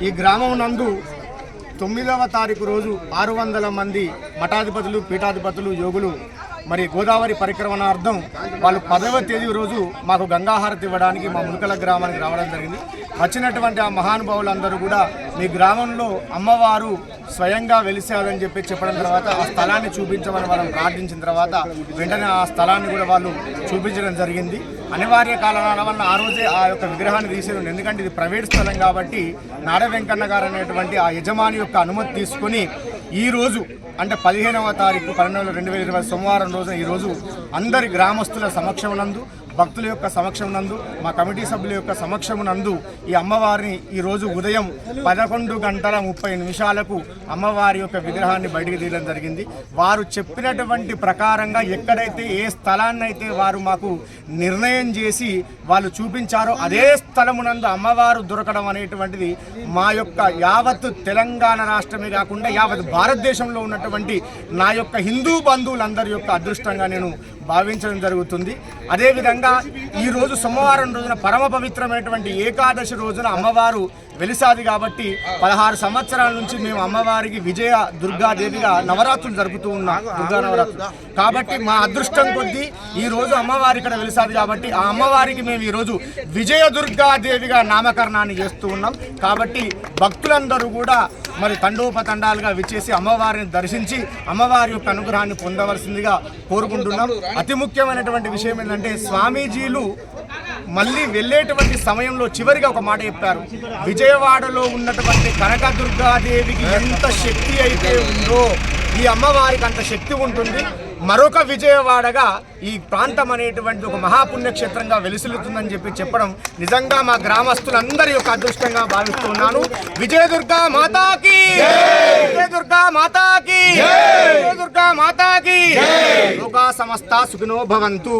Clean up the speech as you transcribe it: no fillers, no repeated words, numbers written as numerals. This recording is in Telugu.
ఈ గ్రామం నందు 9వ తారీఖు రోజు 600 మంది మఠాధిపతులు, పీఠాధిపతులు, యోగులు మరి గోదావరి పరిక్రమణార్థం వాళ్ళు 10వ తేదీ రోజు మాకు గంగాహారతి ఇవ్వడానికి మా ములకల గ్రామానికి రావడం జరిగింది. వచ్చినటువంటి ఆ మహానుభావులందరూ కూడా మీ గ్రామంలో అమ్మవారు స్వయంగా వెలిసాదని చెప్పడం తర్వాత ఆ స్థలాన్ని చూపించమని వాళ్ళని ప్రార్థించిన తర్వాత వెంటనే ఆ స్థలాన్ని కూడా వాళ్ళు చూపించడం జరిగింది. అనివార్య కారణాల వల్ల ఆ రోజే ఆ యొక్క విగ్రహాన్ని తీసేది. ఎందుకంటే ఇది ప్రైవేట్ స్థలం కాబట్టి నాడ వెంకన్న గారు అనేటువంటి ఆ యజమాని యొక్క అనుమతి తీసుకొని ఈరోజు అంటే 15వ తారీఖు 12/2020 సోమవారం రోజున ఈరోజు అందరి గ్రామస్తుల సమక్షమునందు, భక్తుల యొక్క సమక్షమునందు, మా కమిటీ సభ్యుల యొక్క సమక్షమునందు ఈ అమ్మవారిని ఈరోజు ఉదయం 11:30 అమ్మవారి యొక్క విగ్రహాన్ని బయటికి తీయడం జరిగింది. వారు చెప్పినటువంటి ప్రకారంగా ఎక్కడైతే ఏ స్థలాన్ని అయితే వారు మాకు నిర్ణయం చేసి వాళ్ళు చూపించారో అదే స్థలమునందు అమ్మవారు దొరకడం అనేటువంటిది మా యొక్క యావత్ తెలంగాణ రాష్ట్రమే కాకుండా యావత్ భారతదేశంలో ఉన్నటువంటి నా యొక్క హిందూ బంధువులందరి యొక్క అదృష్టంగా నేను భావించడం జరుగుతుంది. అదేవిధంగా ఈరోజు సోమవారం రోజున పరమ పవిత్రమైనటువంటి ఏకాదశి రోజున అమ్మవారు వెలిసాది కాబట్టి 16 సంవత్సరాల నుంచి మేము అమ్మవారికి విజయ దుర్గాదేవిగా నవరాత్రులు జరుపుతూ ఉన్నాం, దుర్గా నవరాత్రులు. కాబట్టి మా అదృష్టం కొద్దీ ఈరోజు అమ్మవారి ఇక్కడ వెలిసాది కాబట్టి ఆ అమ్మవారికి మేము ఈరోజు విజయ దుర్గాదేవిగా నామకరణాన్ని చేస్తూ ఉన్నాం. కాబట్టి భక్తులందరూ కూడా మరి తండోపతండాలుగా విచ్చేసి అమ్మవారిని దర్శించి అమ్మవారి యొక్క అనుగ్రహాన్ని పొందవలసిందిగా కోరుకుంటున్నాం. అతి ముఖ్యమైనటువంటి విషయం ఏంటంటే స్వామీజీలు మళ్ళీ వెళ్ళేటువంటి సమయంలో చివరిగా ఒక మాట చెప్పారు. విజయవాడలో ఉన్నటువంటి కనకదుర్గాదేవికి ఎంత శక్తి అయితే ఉందో ఈ అమ్మవారికి అంత శక్తి ఉంటుంది. మరొక విజయవాడగా ఈ ప్రాంతం అనేటువంటి ఒక మహాపుణ్యక్షేత్రంగా వెలుసులుతుందని చెప్పడం నిజంగా మా గ్రామస్తులందరి యొక్క అదృష్టంగా భావిస్తున్నాను. విజయదుర్గా మాతాకి, విజయదుర్గా మాతాకి, విజయదుర్గా మాతాకి. లోకా సమస్త సుఖినో భవంతు.